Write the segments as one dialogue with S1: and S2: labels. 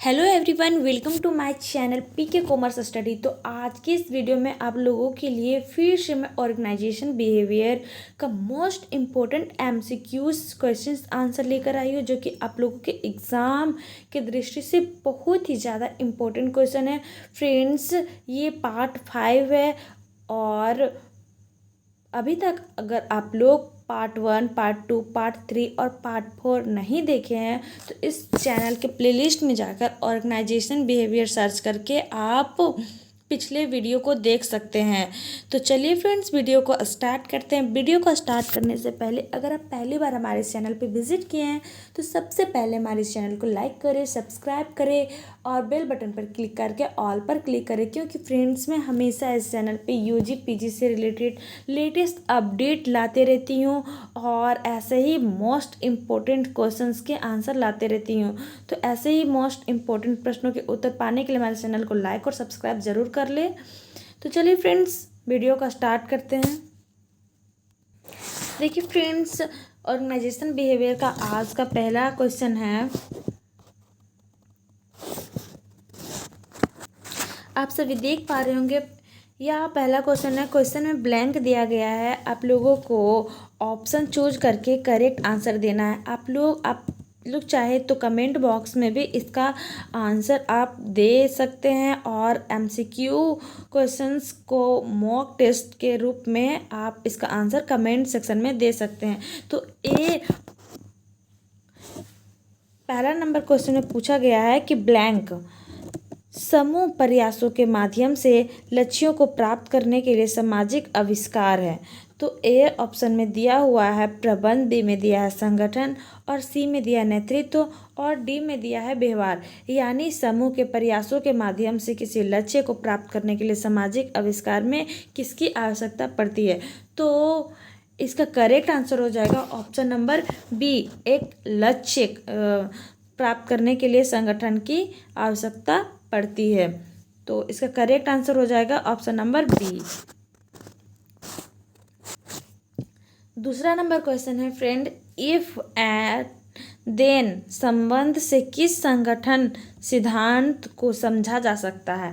S1: Hello everyone, welcome to my channel PK commerce study. तो आज के इस वीडियो में आप लोगों के लिए फिर से मैं ऑर्गेनाइजेशन बिहेवियर का most important MCQs questions answer लेकर आई हूँ, जो कि आप लोगों के एग्ज़ाम के दृष्टि से बहुत ही ज़्यादा इम्पोर्टेंट क्वेश्चन है। फ्रेंड्स, ये पार्ट 5 है और अभी तक अगर आप लोग पार्ट 1, पार्ट 2, पार्ट 3 और पार्ट 4 नहीं देखे हैं तो इस चैनल के प्लेलिस्ट में जाकर ऑर्गेनाइजेशन बिहेवियर सर्च करके आप पिछले वीडियो को देख सकते हैं। तो चलिए फ्रेंड्स, वीडियो को स्टार्ट करते हैं। वीडियो को स्टार्ट करने से पहले अगर आप पहली बार हमारे चैनल पे विजिट किए हैं तो सबसे पहले हमारे चैनल को लाइक करें, सब्सक्राइब करें और बेल बटन पर क्लिक करके ऑल पर क्लिक करें, क्योंकि फ्रेंड्स मैं हमेशा इस चैनल पे यूजी पीजी से रिलेटेड लेटेस्ट अपडेट लाते रहती हूँ और ऐसे ही मोस्ट इम्पोर्टेंट क्वेश्चंस के आंसर लाते रहती हूँ। तो ऐसे ही मोस्ट इम्पोर्टेंट प्रश्नों के उत्तर पाने के लिए हमारे चैनल को लाइक और सब्सक्राइब जरूर कर ले। तो चलिए फ्रेंड्स, वीडियो का स्टार्ट करते हैं। देखिए फ्रेंड्स, ऑर्गेनाइजेशन बिहेवियर का आज का पहला क्वेश्चन है। आप सभी देख पा रहे होंगे, यह पहला क्वेश्चन है। क्वेश्चन में ब्लैंक दिया गया है, आप लोगों को ऑप्शन चूज करके करेक्ट आंसर देना है। आप लोग चाहे तो कमेंट बॉक्स में भी इसका आंसर आप दे सकते हैं और एमसीक्यू क्वेश्चंस को मॉक टेस्ट के रूप में आप इसका आंसर कमेंट सेक्शन में दे सकते हैं। तो पहला नंबर क्वेश्चन में पूछा गया है कि ब्लैंक समूह प्रयासों के माध्यम से लक्ष्यों को प्राप्त करने के लिए सामाजिक आविष्कार है। तो ए ऑप्शन में दिया हुआ है प्रबंध, बी में दिया है संगठन और सी में दिया है नेतृत्व और डी में दिया है व्यवहार। यानी समूह के प्रयासों के माध्यम से किसी लक्ष्य को प्राप्त करने के लिए सामाजिक आविष्कार में किसकी आवश्यकता पड़ती है। तो इसका करेक्ट आंसर हो जाएगा ऑप्शन नंबर बी, एक लक्ष्य प्राप्त करने के लिए संगठन की आवश्यकता पड़ती है। तो इसका करेक्ट आंसर हो जाएगा ऑप्शन नंबर बी। दूसरा नंबर क्वेश्चन है फ्रेंड, इफ एंड देन संबंध से किस संगठन सिद्धांत को समझा जा सकता है।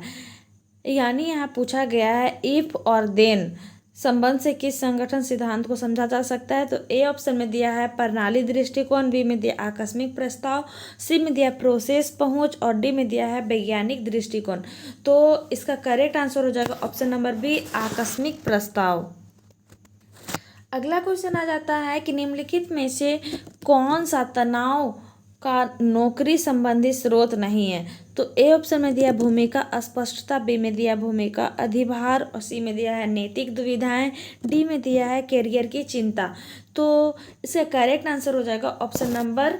S1: यानी यहाँ पूछा गया है इफ और देन संबंध से किस संगठन सिद्धांत को समझा जा सकता है। तो ए ऑप्शन में दिया है प्रणाली दृष्टिकोण, बी में दिया आकस्मिक प्रस्ताव, सी में दिया प्रोसेस पहुंच और डी में दिया है वैज्ञानिक दृष्टिकोण। तो इसका करेक्ट आंसर हो जाएगा ऑप्शन नंबर बी, आकस्मिक प्रस्ताव। अगला क्वेश्चन आ जाता है कि निम्नलिखित में से कौन सा तनाव का नौकरी संबंधी स्रोत नहीं है। तो ए ऑप्शन में दिया भूमिका अस्पष्टता, बी में दिया भूमिका अधिभार और सी में दिया है नैतिक दुविधाएं, डी में दिया है कैरियर की चिंता। तो इसका करेक्ट आंसर हो जाएगा ऑप्शन नंबर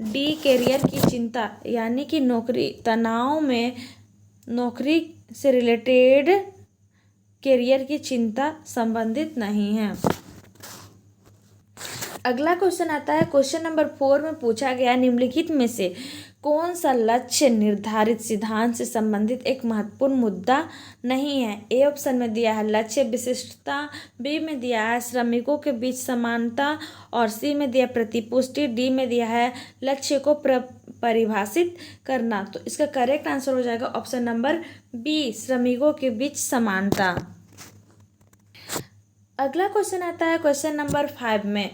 S1: डी, कैरियर की चिंता। यानी कि नौकरी तनाव में नौकरी से रिलेटेड कैरियर की चिंता संबंधित नहीं है। अगला क्वेश्चन आता है, क्वेश्चन नंबर 4 में पूछा गया निम्नलिखित में से कौन सा लक्ष्य निर्धारित सिद्धांत से संबंधित एक महत्वपूर्ण मुद्दा नहीं है। ए ऑप्शन में दिया है लक्ष्य विशिष्टता, बी में दिया है श्रमिकों के बीच समानता और सी में दिया प्रतिपुष्टि, डी में दिया है लक्ष्य को परिभाषित करना। तो इसका करेक्ट आंसर हो जाएगा ऑप्शन नंबर बी, श्रमिकों के बीच समानता। अगला क्वेश्चन आता है क्वेश्चन नंबर 5 में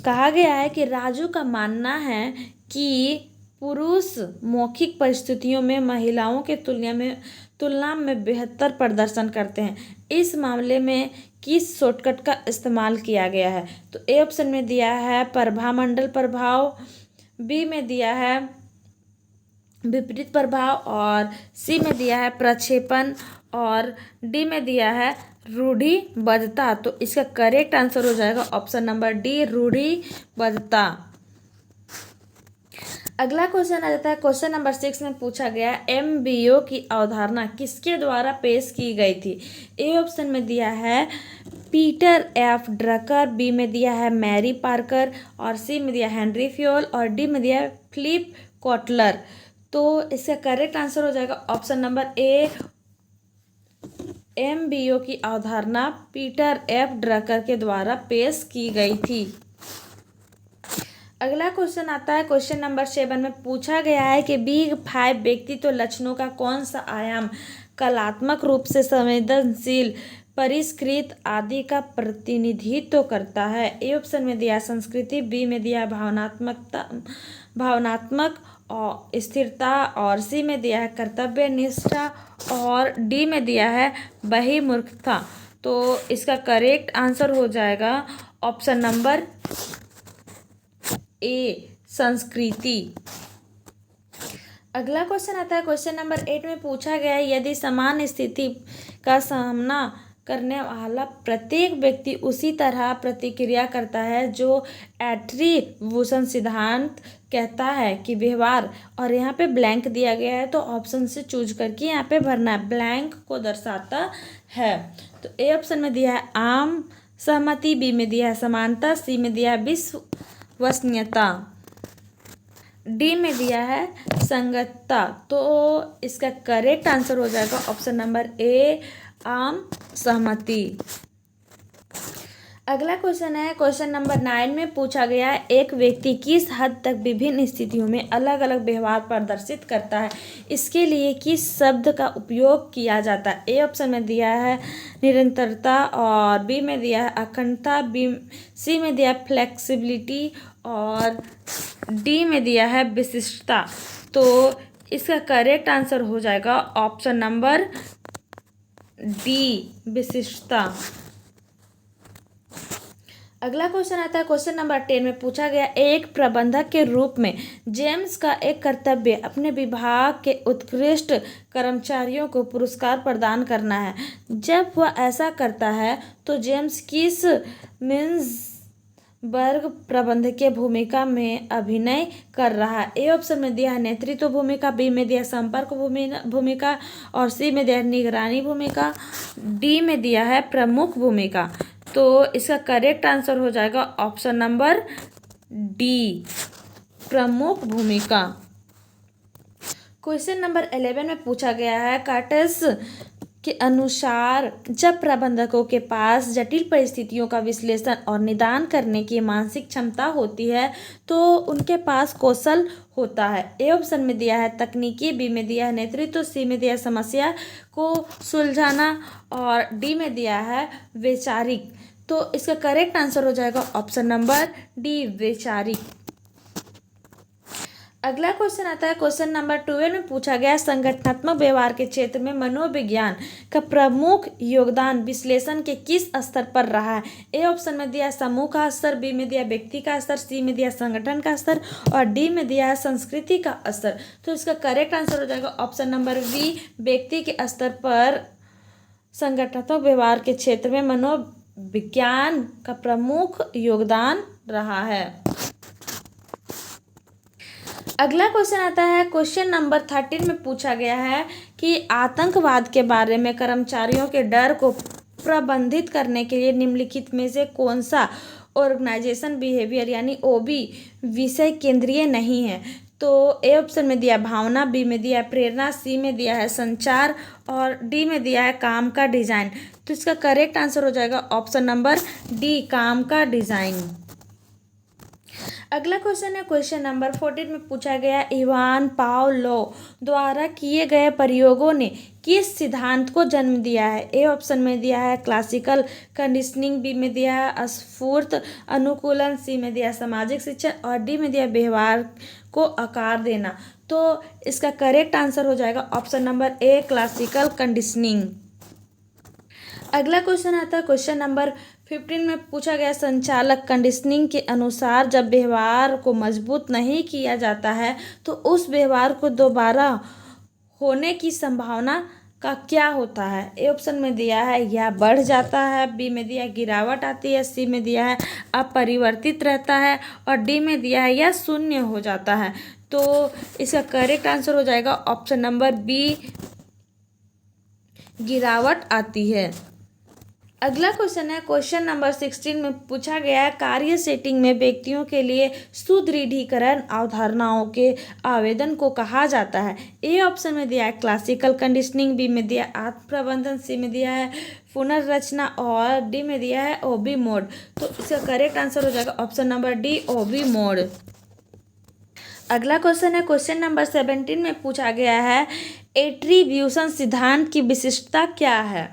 S1: कहा गया है कि राजू का मानना है कि पुरुष मौखिक परिस्थितियों में महिलाओं के तुलना में बेहतर प्रदर्शन करते हैं। इस मामले में किस शॉर्टकट का इस्तेमाल किया गया है। तो ए ऑप्शन में दिया है प्रभामंडल प्रभाव, बी में दिया है विपरीत प्रभाव और सी में दिया है प्रक्षेपण और डी में दिया है रूढ़िबद्धता। तो इसका करेक्ट आंसर हो जाएगा ऑप्शन नंबर डी, रूढ़िबद्धता। अगला क्वेश्चन आ जाता है क्वेश्चन नंबर 6 में पूछा गया एमबीओ की अवधारणा किसके द्वारा पेश की गई थी। ए ऑप्शन में दिया है पीटर एफ ड्रकर, बी में दिया है मैरी पार्कर और सी में दिया हेनरी फ्योल और डी में दिया है फिलिप कोटलर। तो इसका करेक्ट आंसर हो जाएगा ऑप्शन नंबर ए, एमबीओ की अवधारणा पीटर एफ ड्रकर के द्वारा पेश की गई थी। अगला क्वेश्चन आता है क्वेश्चन नंबर 7 में पूछा गया है कि बिग 5 व्यक्तित्व लक्षणों का कौन सा आयाम कलात्मक रूप से संवेदनशील, परिष्कृत आदि का प्रतिनिधित्व करता है। ए ऑप्शन में दिया संस्कृति, बी में दिया भावनात्मक और स्थिरता, और सी में दिया है कर्तव्य निष्ठा, और डी में दिया है बहिर्मुखता। तो इसका करेक्ट आंसर हो जाएगा ऑप्शन नंबर ए, संस्कृति। अगला क्वेश्चन आता है क्वेश्चन नंबर 8 में पूछा गया है यदि समान स्थिति का सामना करने वाला प्रत्येक व्यक्ति उसी तरह प्रतिक्रिया करता है जो एट्रीब्यूशन सिद्धांत कहता है कि व्यवहार, और यहाँ पे ब्लैंक दिया गया है तो ऑप्शन से चूज करके यहाँ पे भरना है, ब्लैंक को दर्शाता है। तो ए ऑप्शन में दिया है आम सहमति, बी में दिया है समानता, सी में दिया है विश्वसनीयता, डी में दिया है संगतता। तो इसका करेक्ट आंसर हो जाएगा ऑप्शन नंबर ए, आम सहमति। अगला क्वेश्चन है क्वेश्चन नंबर 9 में पूछा गया है एक व्यक्ति किस हद तक विभिन्न स्थितियों में अलग अलग व्यवहार प्रदर्शित करता है, इसके लिए किस शब्द का उपयोग किया जाता है। ए ऑप्शन में दिया है निरंतरता, और बी में दिया है अखंडता, सी में दिया है फ्लेक्सिबिलिटी, और डी में दिया है विशिष्टता। तो इसका करेक्ट आंसर हो जाएगा ऑप्शन नंबर डी, विशिष्टता। अगला क्वेश्चन आता है क्वेश्चन नंबर 10 में पूछा गया एक प्रबंधक के रूप में जेम्स का एक कर्तव्य अपने विभाग के उत्कृष्ट कर्मचारियों को पुरस्कार प्रदान करना है। जब वह ऐसा करता है तो जेम्स किस वर्ग प्रबंधकीय भूमिका में अभिनय कर रहा है। ए ऑप्शन में दिया है नेतृत्व भूमिका, बी में दिया संपर्क भूमिका, और सी में दिया है निगरानी भूमिका, डी में दिया है प्रमुख भूमिका। तो इसका करेक्ट आंसर हो जाएगा ऑप्शन नंबर डी, प्रमुख भूमिका। क्वेश्चन नंबर 11 में पूछा गया है कार्टेस के अनुसार जब प्रबंधकों के पास जटिल परिस्थितियों का विश्लेषण और निदान करने की मानसिक क्षमता होती है तो उनके पास कौशल होता है। ए ऑप्शन में दिया है तकनीकी, बी में दिया है नेतृत्व, सी में दिया है समस्या को सुलझाना, और डी में दिया है वैचारिक। तो इसका करेक्ट आंसर हो जाएगा ऑप्शन नंबर डी, वैचारिक। अगला क्वेश्चन आता है क्वेश्चन नंबर 12 में पूछा गया संगठनात्मक व्यवहार के क्षेत्र में मनोविज्ञान का प्रमुख योगदान विश्लेषण के किस स्तर पर रहा है। ए ऑप्शन में दिया समूह का स्तर, बी में दिया व्यक्ति का स्तर, सी में दिया संगठन का स्तर, और डी में दिया है संस्कृति का स्तर। तो इसका करेक्ट आंसर हो जाएगा ऑप्शन नंबर बी, व्यक्ति के स्तर पर संगठनात्मक व्यवहार के क्षेत्र में मनोविज्ञान का प्रमुख योगदान रहा है। अगला क्वेश्चन आता है क्वेश्चन नंबर 13 में पूछा गया है कि आतंकवाद के बारे में कर्मचारियों के डर को प्रबंधित करने के लिए निम्नलिखित में से कौन सा ऑर्गेनाइजेशन बिहेवियर यानी ओबी विषय केंद्रीय नहीं है। तो ए ऑप्शन में दिया भावना, बी में दिया प्रेरणा, सी में दिया है संचार, और डी में दिया है काम का डिजाइन। तो इसका करेक्ट आंसर हो जाएगा ऑप्शन नंबर डी, काम का डिजाइन। अगला क्वेश्चन है क्वेश्चन नंबर 14 में पूछा गया इवान पावलो द्वारा किए गए प्रयोगों ने किस सिद्धांत को जन्म दिया है। ए ऑप्शन में दिया है क्लासिकल कंडीशनिंग, बी में दिया है स्फूर्त अनुकूलन, सी में दिया सामाजिक शिक्षण, और डी में दिया व्यवहार को आकार देना। तो इसका करेक्ट आंसर हो जाएगा option number A, classical conditioning. अगला क्वेश्चन आता है क्वेश्चन नंबर 15 में पूछा गया संचालक कंडीशनिंग के अनुसार जब व्यवहार को मजबूत नहीं किया जाता है तो उस व्यवहार को दोबारा होने की संभावना का क्या होता है। ए ऑप्शन में दिया है यह बढ़ जाता है, बी में दिया गिरावट आती है, सी में दिया है अपरिवर्तित रहता है, और डी में दिया है यह शून्य हो जाता है। तो इसका करेक्ट आंसर हो जाएगा ऑप्शन नंबर बी, गिरावट आती है। अगला क्वेश्चन है, क्वेश्चन नंबर 16 में पूछा गया है, कार्य सेटिंग में व्यक्तियों के लिए सुदृढ़ीकरण अवधारणाओं के आवेदन को कहा जाता है। ए ऑप्शन में दिया है क्लासिकल कंडीशनिंग, बी में दिया है आत्म प्रबंधन, सी में दिया है पुनर्रचना और डी में दिया है ओबी मोड। तो इसका करेक्ट आंसर हो जाएगा ऑप्शन नंबर डी, ओबी मोड। अगला क्वेश्चन है, क्वेश्चन नंबर 17 में पूछा गया है, एट्रीब्यूशन सिद्धांत की विशिष्टता क्या है।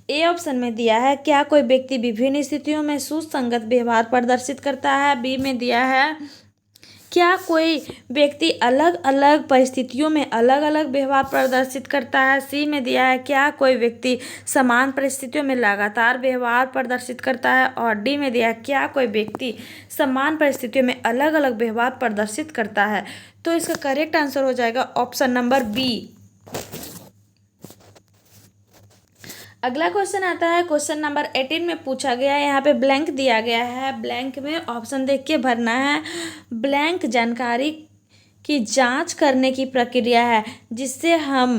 S1: ए ऑप्शन में दिया है, क्या कोई व्यक्ति विभिन्न स्थितियों में सुसंगत व्यवहार प्रदर्शित करता है। बी में दिया है, क्या कोई व्यक्ति अलग अलग परिस्थितियों में अलग अलग व्यवहार प्रदर्शित करता है। सी में दिया है, क्या कोई व्यक्ति समान परिस्थितियों में लगातार व्यवहार प्रदर्शित करता है। और डी में दिया है, क्या कोई व्यक्ति समान परिस्थितियों में अलग अलग व्यवहार प्रदर्शित करता है। तो इसका करेक्ट आंसर हो जाएगा ऑप्शन नंबर बी। अगला क्वेश्चन आता है, क्वेश्चन नंबर 18 में पूछा गया है, यहाँ पे ब्लैंक दिया गया है, ब्लैंक में ऑप्शन देख के भरना है। ब्लैंक जानकारी की जांच करने की प्रक्रिया है जिससे हम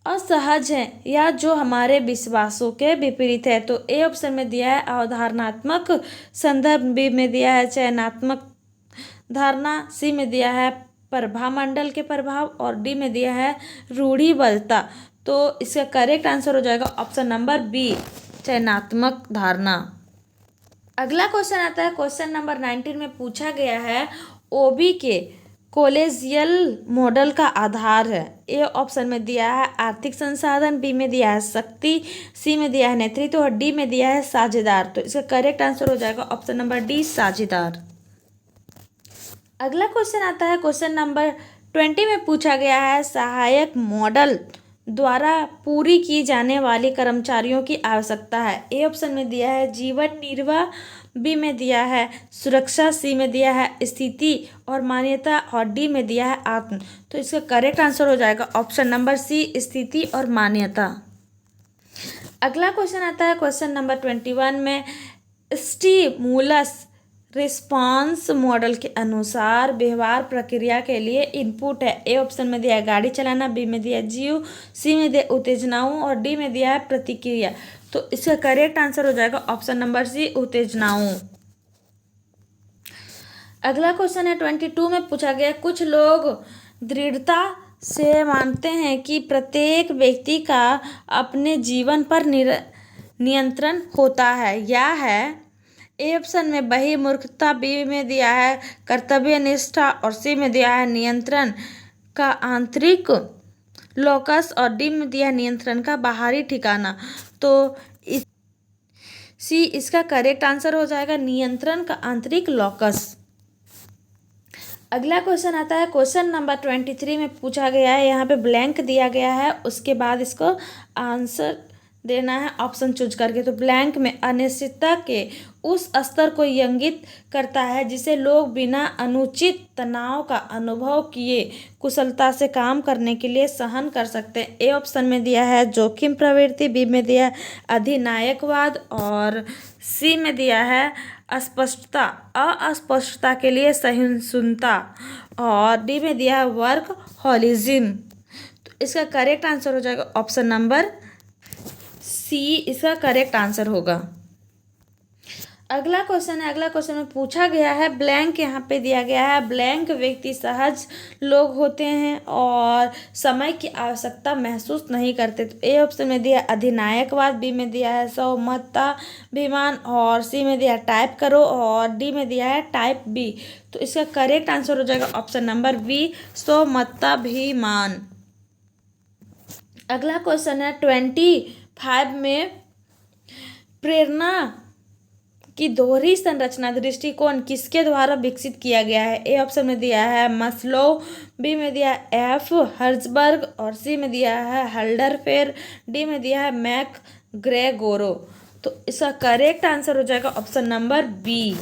S1: असहज हैं या जो हमारे विश्वासों के विपरीत है। तो ए ऑप्शन में दिया है अवधारणात्मक संदर्भ, बी में दिया है चयनात्मक धारणा, सी में दिया है प्रभामंडल के प्रभाव और डी में दिया है रूढ़िबद्धता। तो इसका करेक्ट आंसर हो जाएगा ऑप्शन नंबर बी, चयनात्मक धारणा। अगला क्वेश्चन आता है, क्वेश्चन नंबर 19 में पूछा गया है, ओबी के कॉलेजियल मॉडल का आधार है। ए ऑप्शन में दिया है आर्थिक संसाधन, बी में दिया है शक्ति, सी में दिया है नेतृत्व और डी में दिया है साझेदार। तो इसका करेक्ट आंसर हो जाएगा ऑप्शन नंबर डी, साझेदार। अगला क्वेश्चन आता है, क्वेश्चन नंबर 20 में पूछा गया है, सहायक मॉडल द्वारा पूरी की जाने वाली कर्मचारियों की आवश्यकता है। ए ऑप्शन में दिया है जीवन निर्वाह, बी में दिया है सुरक्षा, सी में दिया है स्थिति और मान्यता और डी में दिया है आत्म। तो इसका करेक्ट आंसर हो जाएगा ऑप्शन नंबर सी, स्थिति और मान्यता। अगला क्वेश्चन आता है, क्वेश्चन नंबर 21 में, स्टिमुलस रिस्पांस मॉडल के अनुसार व्यवहार प्रक्रिया के लिए इनपुट है। ए ऑप्शन में दिया है गाड़ी चलाना, बी में दिया है जीव, सी में दिया उत्तेजनाओं और डी में दिया है प्रतिक्रिया। तो इसका करेक्ट आंसर हो जाएगा ऑप्शन नंबर सी, उत्तेजनाओं। अगला क्वेश्चन है 22 में पूछा गया, कुछ लोग दृढ़ता से मानते हैं कि प्रत्येक व्यक्ति का अपने जीवन पर नियंत्रण होता है या है। ए ऑप्शन में बहिर्मुखता, बी में दिया है कर्तव्य निष्ठा और सी में दिया है नियंत्रण का आंतरिक लोकस और डी में दिया है नियंत्रण का बाहरी ठिकाना। तो सी इसका करेक्ट आंसर हो जाएगा, नियंत्रण का आंतरिक लोकस। अगला क्वेश्चन आता है, क्वेश्चन नंबर 23 में पूछा गया है, यहाँ पे ब्लैंक दिया गया है, उसके बाद इसको आंसर देना है ऑप्शन चूज करके। तो ब्लैंक में अनिश्चितता के उस स्तर को इंगित करता है जिसे लोग बिना अनुचित तनाव का अनुभव किए कुशलता से काम करने के लिए सहन कर सकते हैं। ए ऑप्शन में दिया है जोखिम प्रवृत्ति, बी में दिया है अधिनायकवाद और सी में दिया है अस्पष्टता, अस्पष्टता के लिए सहिष्णुता और डी में दिया है वर्क हॉलिज्म। तो इसका करेक्ट आंसर हो जाएगा ऑप्शन नंबर सी, इसका करेक्ट आंसर होगा। अगला क्वेश्चन है, अगला क्वेश्चन में पूछा गया है, ब्लैंक यहाँ पे दिया गया है, ब्लैंक व्यक्ति सहज लोग होते हैं और समय की आवश्यकता महसूस नहीं करते। तो ए ऑप्शन में दिया अधिनायकवाद, बी में दिया है स्वामित्वाभिमान और सी में दिया है टाइप करो और डी में दिया है टाइप बी। तो इसका करेक्ट आंसर हो जाएगा ऑप्शन नंबर बी, स्वामित्वाभिमान। अगला क्वेश्चन है 25 में, प्रेरणा की दोहरी संरचना दृष्टिकोण किसके द्वारा विकसित किया गया है। ए ऑप्शन में दिया है मस्लो, बी में दिया है एफ हर्ट्जबर्ग और सी में दिया है हल्डरफेर, डी में दिया है मैक ग्रेगोरो। तो इसका करेक्ट आंसर हो जाएगा ऑप्शन नंबर बी।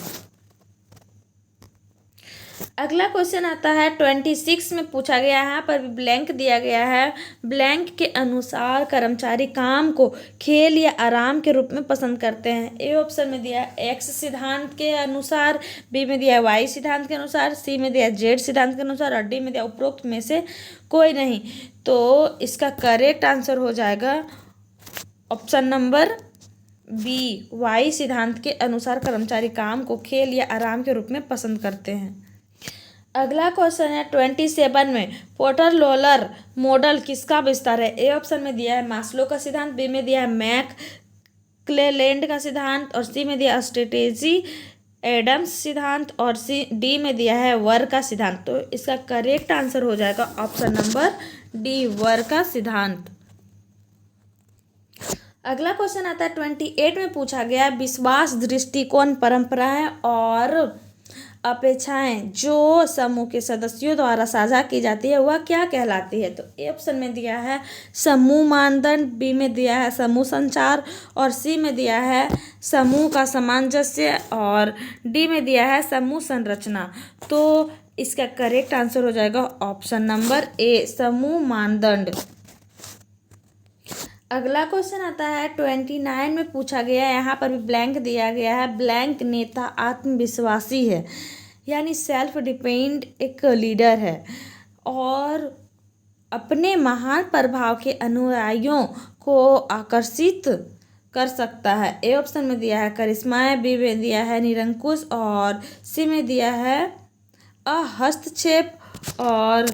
S1: अगला क्वेश्चन आता है 26 में पूछा गया है, यहाँ पर भी ब्लैंक दिया गया है, ब्लैंक के अनुसार कर्मचारी काम को खेल या आराम के रूप में पसंद करते हैं। ए ऑप्शन में दिया है एक्स सिद्धांत के अनुसार, बी में दिया है वाई सिद्धांत के अनुसार, सी में दिया है जेड सिद्धांत के अनुसार और डी में दिया उपरोक्त में से कोई नहीं। तो इसका करेक्ट आंसर हो जाएगा ऑप्शन नंबर बी वाई सिद्धांत के अनुसार कर्मचारी काम को खेल या आराम के रूप में पसंद करते हैं। अगला क्वेश्चन है 27 में पोर्टर लोलर मॉडल किसका विस्तार है। ए ऑप्शन में दिया है मास्लो का सिद्धांत, बी में दिया है मैक क्लेलैंड का सिद्धांत, और सी में दिया स्ट्रेटेजी एडम्स सिद्धांत, और डी में दिया है वर का सिद्धांत। तो इसका करेक्ट आंसर हो जाएगा ऑप्शन नंबर डी, वर का सिद्धांत। अगला क्वेश्चन आता है 28 में पूछा गया विश्वास, दृष्टिकोण, परंपराएं और अपेक्षाएं जो समूह के सदस्यों द्वारा साझा की जाती है वह क्या कहलाती है। तो ए ऑप्शन में दिया है समूह मानदंड, बी में दिया है समूह संचार, और सी में दिया है समूह का सामंजस्य, और डी में दिया है समूह संरचना। तो इसका करेक्ट आंसर हो जाएगा ऑप्शन नंबर ए, समूह मानदंड। अगला क्वेश्चन आता है 29 में पूछा गया है, यहाँ पर भी ब्लैंक दिया गया है, ब्लैंक नेता आत्मविश्वासी है यानी सेल्फ डिपेंड एक लीडर है और अपने महान प्रभाव के अनुयायियों को आकर्षित कर सकता है। ए ऑप्शन में दिया है करिश्मा, बी में दिया है निरंकुश, और सी में दिया है हस्तक्षेप, और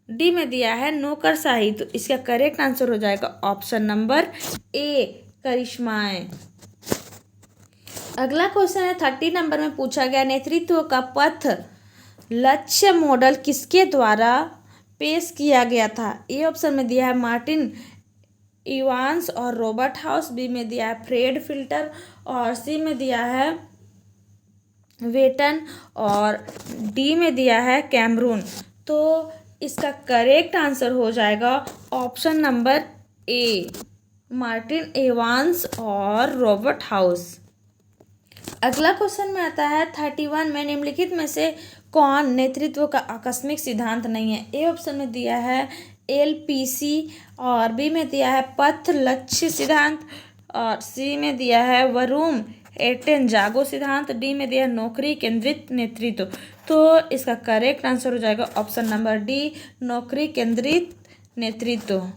S1: डी में दिया है नौकरशाही। तो इसका करेक्ट आंसर हो जाएगा ऑप्शन नंबर ए, करिश्माएं। अगला क्वेश्चन है 30 नंबर में पूछा गया नेतृत्व का पथ लक्ष्य मॉडल किसके द्वारा पेश किया गया था। ए ऑप्शन में दिया है मार्टिन इवांस और रॉबर्ट हाउस, बी में दिया है फ्रेड फिल्टर, और सी में दिया है वेटन, और डी में दिया है कैमरून। तो इसका करेक्ट आंसर हो जाएगा option number A, Martin Evans और रॉबर्ट हाउस। अगला क्वेश्चन में आता है 31 में निम्नलिखित में से कौन नेतृत्व का आकस्मिक सिद्धांत नहीं है। ए ऑप्शन में दिया है LPC, और बी में दिया है पथ लक्ष्य सिद्धांत, और सी में दिया है वरूम एटेन जागो सिद्धांत, डी में दिया है नौकरी केंद्रित नेतृत्व। तो इसका करेक्ट आंसर हो जाएगा ऑप्शन नंबर डी, नौकरी केंद्रित नेतृत्व।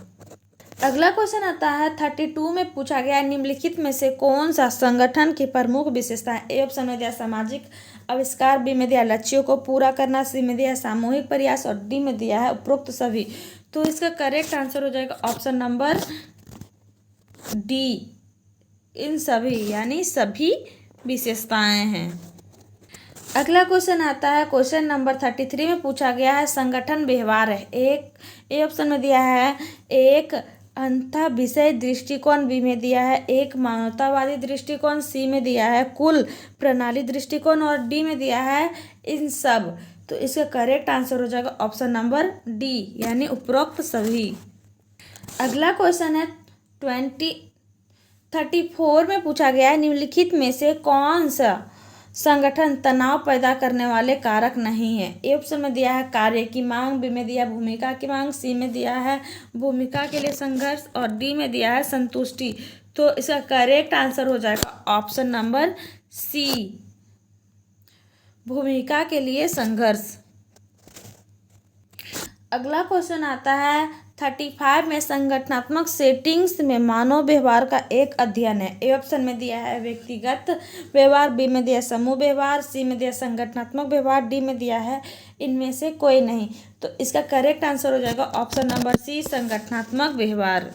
S1: अगला क्वेश्चन आता है 32 में पूछा गया निम्नलिखित में से कौन सा संगठन की प्रमुख विशेषता है। ए ऑप्शन में दिया सामाजिक आविष्कार, बी में दिया लक्ष्यों को पूरा करना, सी में दिया सामूहिक प्रयास, और डी में दिया है उपरोक्त सभी। तो इसका करेक्ट आंसर हो जाएगा ऑप्शन नंबर डी, इन सभी यानी सभी विशेषताएं हैं। अगला क्वेश्चन आता है क्वेश्चन नंबर 33 में पूछा गया है संगठन व्यवहार है। ए ऑप्शन में दिया है एक अंतः विषय दृष्टिकोण, बी में दिया है एक मानवतावादी दृष्टिकोण, सी में दिया है कुल प्रणाली दृष्टिकोण, और डी में दिया है इन सब। तो इसका करेक्ट आंसर हो जाएगा ऑप्शन नंबर डी, यानी उपरोक्त सभी। अगला क्वेश्चन है 34 में पूछा गया है निम्नलिखित में से कौन सा संगठन तनाव पैदा करने वाले कारक नहीं है। ए ऑप्शन में दिया है कार्य की मांग, बी में दिया भूमिका की मांग, सी में दिया है भूमिका के लिए संघर्ष, और डी में दिया है संतुष्टि। तो इसका करेक्ट आंसर हो जाएगा ऑप्शन नंबर सी, भूमिका के लिए संघर्ष। अगला क्वेश्चन आता है 35 में संगठनात्मक सेटिंग्स में मानव व्यवहार का एक अध्ययन है। ए ऑप्शन में दिया है व्यक्तिगत व्यवहार, बी में दिया समूह व्यवहार, सी में दिया संगठनात्मक व्यवहार, डी में दिया है इनमें से कोई नहीं। तो इसका करेक्ट आंसर हो जाएगा ऑप्शन नंबर सी, संगठनात्मक व्यवहार।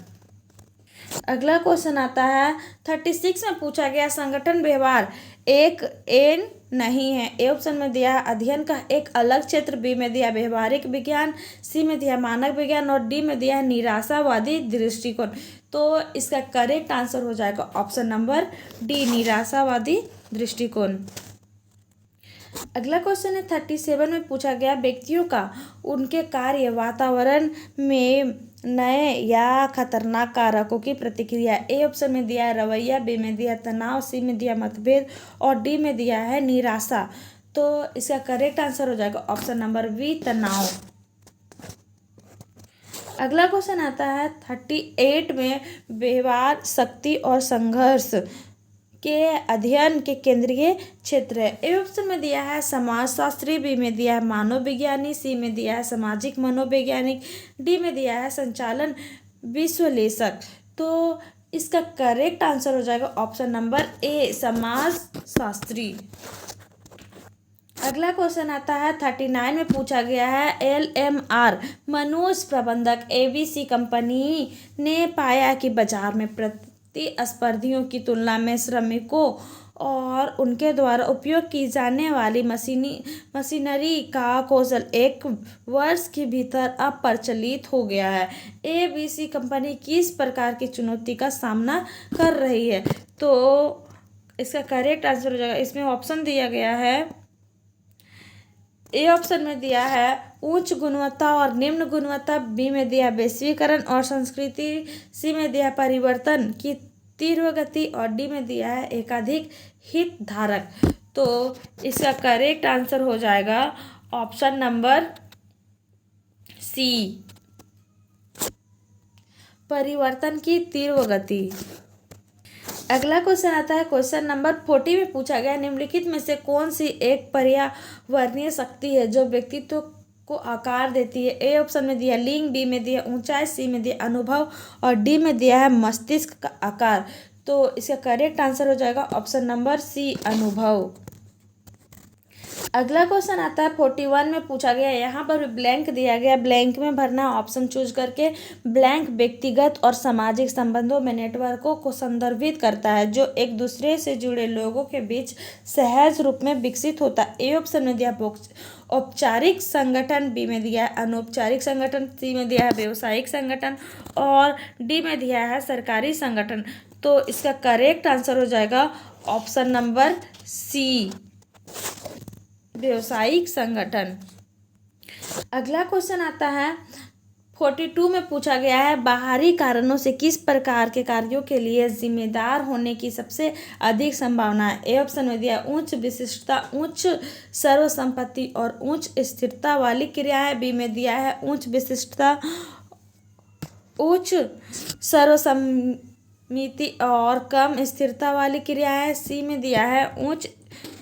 S1: अगला क्वेश्चन आता है 36 में पूछा गया संगठन व्यवहार एक एन नहीं है। ए ऑप्शन में दिया है अध्ययन का एक अलग क्षेत्र, बी में दिया व्यवहारिक विज्ञान, सी में दिया मानव विज्ञान, और डी में दिया है निराशावादी दृष्टिकोण। तो इसका करेक्ट आंसर हो जाएगा ऑप्शन नंबर डी, निराशावादी दृष्टिकोण। अगला क्वेश्चन है 37 में पूछा गया व्यक्तियों का उनके कार्य वातावरण में नए या खतरनाक कारकों की प्रतिक्रिया। ए ऑप्शन में दिया है रवैया, बी में दिया तनाव, सी में दिया मतभेद, और डी में दिया है निराशा। तो इसका करेक्ट आंसर हो जाएगा ऑप्शन नंबर बी, तनाव। अगला क्वेश्चन आता है 38 में व्यवहार, शक्ति और संघर्ष के अध्ययन के केंद्रीय क्षेत्र है। ए ऑप्शन में दिया है समाजशास्त्री, बी में दिया है मानव विज्ञानी, सी में दिया है सामाजिक मनोवैज्ञानिक, डी में दिया है संचालन विश्लेषक। तो इसका करेक्ट आंसर हो जाएगा ऑप्शन नंबर ए, समाजशास्त्री। अगला क्वेश्चन आता है 39 में पूछा गया है, LMR मनोज प्रबंधक ABC कंपनी ने पाया कि बाजार में प्रतिस्पर्धियों की तुलना में श्रमिकों और उनके द्वारा उपयोग की जाने वाली मशीनरी का कौशल 1 वर्ष के भीतर अब प्रचलित हो गया है। ABC कंपनी किस प्रकार की चुनौती का सामना कर रही है? तो इसका करेक्ट आंसर हो जाएगा, इसमें ऑप्शन दिया गया है, ए ऑप्शन में दिया है उच्च गुणवत्ता और निम्न गुणवत्ता, बी में दिया वैश्वीकरण और संस्कृति, सी में दिया परिवर्तन की तीव्र गति और डी में दिया है एकाधिक हितधारक। तो इसका करेक्ट आंसर हो जाएगा ऑप्शन नंबर सी, परिवर्तन की तीव्र गति। अगला क्वेश्चन आता है क्वेश्चन नंबर 40 में पूछा गया, निम्नलिखित में से कौन सी एक पर्यावरणीय शक्ति है जो व्यक्तित्व को आकार देती है? ए ऑप्शन में दिया लिंग, बी में दिया ऊंचाई, सी में दिया अनुभव और डी में दिया है मस्तिष्क का आकार। तो इसका करेक्ट आंसर हो जाएगा ऑप्शन नंबर सी, अनुभव। अगला क्वेश्चन आता है 41 में पूछा गया, यहाँ पर ब्लैंक दिया गया, ब्लैंक में भरना, ऑप्शन चूज करके। ब्लैंक व्यक्तिगत और सामाजिक संबंधों में नेटवर्कों को संदर्भित करता है जो एक दूसरे से जुड़े लोगों के बीच सहज रूप में विकसित होता है। ए ऑप्शन में दिया औपचारिक संगठन, बी में दिया है अनौपचारिक संगठन, सी में दिया है व्यवसायिक संगठन और डी में दिया है सरकारी संगठन। तो इसका करेक्ट आंसर हो जाएगा ऑप्शन नंबर सी, व्यवसायिक संगठन। अगला क्वेश्चन आता है 42 में पूछा गया है, बाहरी कारणों से किस प्रकार के कार्यों के लिए जिम्मेदार होने की सबसे अधिक संभावना है? ए ऑप्शन में दिया उच्च विशिष्टता, उच्च सर्वसंपत्ति और उच्च स्थिरता वाली क्रियाएं, बी में दिया है उच्च विशिष्टता, उच्च सर्वसम्मति और कम स्थिरता वाली क्रियाएं, सी में दिया है उच्च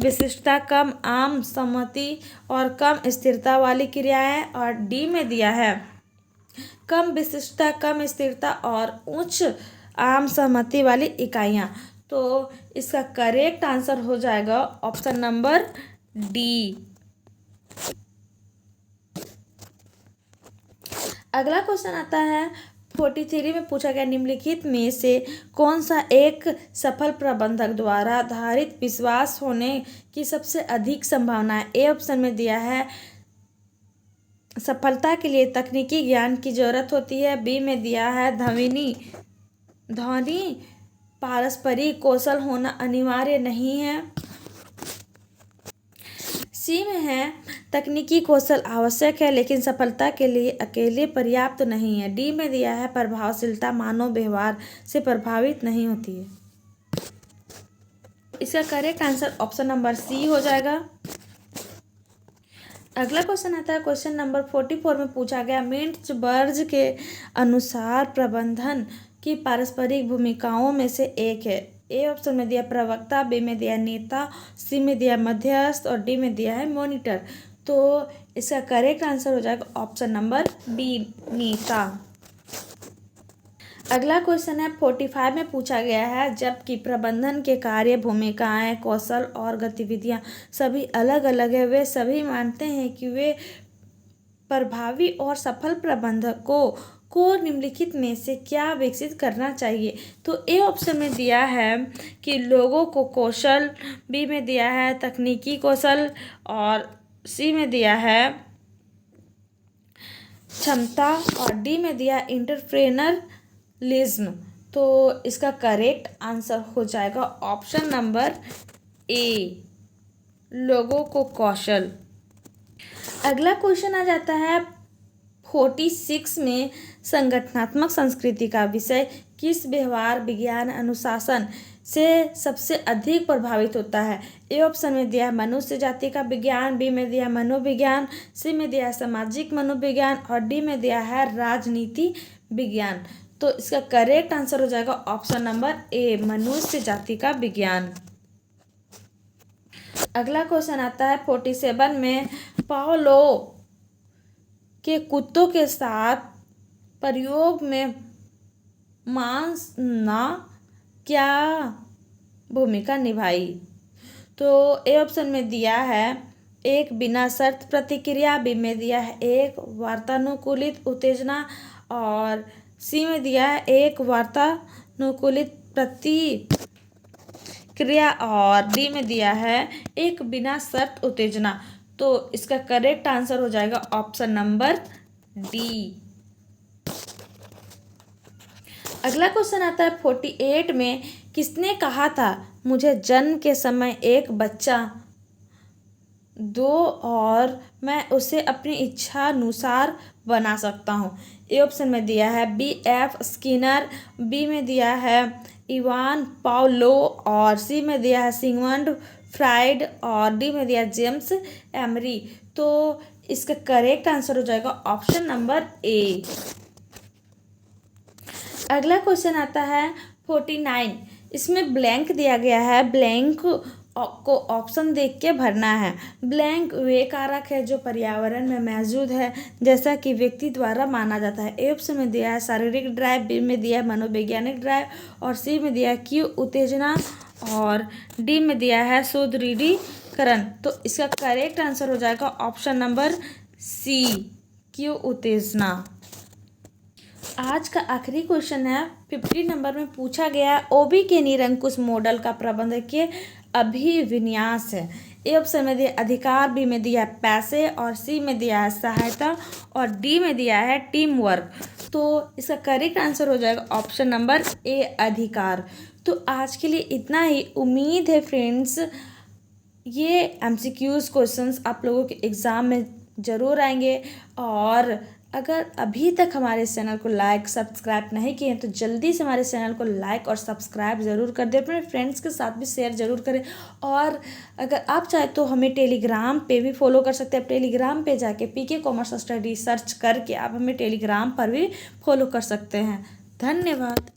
S1: विशिष्टता, कम आम सहमति और कम स्थिरता वाली क्रियाएं और डी में दिया है कम विशिष्टता, कम स्थिरता और उच्च आम सहमति वाली इकाइयां। तो इसका करेक्ट आंसर हो जाएगा ऑप्शन नंबर डी। अगला क्वेश्चन आता है 43 में पूछा गया, निम्नलिखित में से कौन सा एक सफल प्रबंधक द्वारा आधारित विश्वास होने की सबसे अधिक संभावना है? ए ऑप्शन में दिया है सफलता के लिए तकनीकी ज्ञान की जरूरत होती है, बी में दिया है ध्वनि पारस्परिक कौशल होना अनिवार्य नहीं है, सी में है तकनीकी कौशल आवश्यक है लेकिन सफलता के लिए अकेले पर्याप्त नहीं है, डी में दिया है प्रभावशीलता मानव व्यवहार से प्रभावित नहीं होती है। इसका correct answer option number C हो जाएगा। अगला क्वेश्चन आता है क्वेश्चन नंबर 44 में पूछा गया, मिंट्सबर्ग के अनुसार प्रबंधन की पारस्परिक भूमिकाओं में से एक है। ए ऑप्शन में दिया प्रवक्ता, बी में दिया नेता, सी में दिया मध्यस्थ और डी में दिया है मॉनिटर। तो इसका करेक्ट आंसर हो जाएगा ऑप्शन नंबर बी, नेता। अगला क्वेश्चन है 45 में पूछा गया है, जबकि प्रबंधन के कार्य, भूमिकाएं, कौशल और गतिविधियां सभी अलग अलग है, वे सभी मानते हैं कि वे प्रभावी और सफल प्रबंधकों को निम्नलिखित में से क्या विकसित करना चाहिए? तो ए ऑप्शन में दिया है कि लोगों को कौशल, बी में दिया है तकनीकी कौशल और सी में दिया है क्षमता और डी में दिया इंटरप्रेनरलिज्म। तो इसका करेक्ट आंसर हो जाएगा ऑप्शन नंबर ए, लोगों को कौशल। अगला क्वेश्चन आ जाता है 46 में, संगठनात्मक संस्कृति का विषय किस व्यवहार विज्ञान अनुशासन से सबसे अधिक प्रभावित होता है? ए ऑप्शन में दिया मनुष्य जाति का विज्ञान, बी में दिया मनोविज्ञान, सी में दिया सामाजिक मनोविज्ञान और डी में दिया है राजनीति विज्ञान। तो इसका करेक्ट आंसर हो जाएगा ऑप्शन नंबर ए, मनुष्य जाति का विज्ञान। अगला क्वेश्चन आता है 47 में, पावलोव के कुत्तों के साथ प्रयोग में मानना क्या भूमिका निभाई? तो ए ऑप्शन में दिया है एक बिना शर्त प्रतिक्रिया, बी में दिया है एक वातानुकूलित उत्तेजना, और सी में दिया है एक वातानुकूलित प्रतिक्रिया, और डी में दिया है एक बिना शर्त उत्तेजना। तो इसका करेक्ट आंसर हो जाएगा ऑप्शन नंबर डी। अगला क्वेश्चन आता है 48 में, किसने कहा था मुझे जन्म के समय एक बच्चा दो और मैं उसे अपनी इच्छा अनुसार बना सकता हूँ? ए ऑप्शन में दिया है बी एफ स्किनर, बी में दिया है इवान पाउलो, और सी में दिया है सिगमंड फ्राइड, और डी में दिया है जेम्स एमरी। तो इसका करेक्ट आंसर हो जाएगा ऑप्शन नंबर ए। अगला क्वेश्चन आता है 49, इसमें ब्लैंक दिया गया है, ब्लैंक को ऑप्शन देख के भरना है। ब्लैंक वे कारक है जो पर्यावरण में मौजूद है जैसा कि व्यक्ति द्वारा माना जाता है। ए ऑप्शन में दिया है शारीरिक ड्राइव, बी में दिया है मनोवैज्ञानिक ड्राइव, और सी में दिया है क्यू उत्तेजना, और डी में दिया है सुदृढ़ीकरण। तो इसका करेक्ट आंसर हो जाएगा ऑप्शन नंबर सी, क्यू उत्तेजना। आज का आखिरी क्वेश्चन है 50 नंबर में पूछा गया ओबी के निरंकुश मॉडल का प्रबंधकीय अभिविन्यास है। ए ऑप्शन में दिया अधिकार, बी में दिया है पैसे, और सी में दिया है सहायता, और डी में दिया है टीम वर्क। तो इसका करेक्ट आंसर हो जाएगा ऑप्शन नंबर ए, अधिकार। तो आज के लिए इतना ही। उम्मीद है फ्रेंड्स ये एमसीक्यूज क्वेश्चंस आप लोगों के एग्ज़ाम में ज़रूर आएंगे, और अगर अभी तक हमारे चैनल को लाइक सब्सक्राइब नहीं किए हैं तो जल्दी से हमारे चैनल को लाइक और सब्सक्राइब ज़रूर कर दें, अपने फ्रेंड्स के साथ भी शेयर ज़रूर करें। और अगर आप चाहे तो हमें टेलीग्राम पे भी फॉलो कर सकते हैं। आप टेलीग्राम पे जाके पीके कॉमर्स स्टडी सर्च करके आप हमें टेलीग्राम पर भी फॉलो कर सकते हैं। धन्यवाद।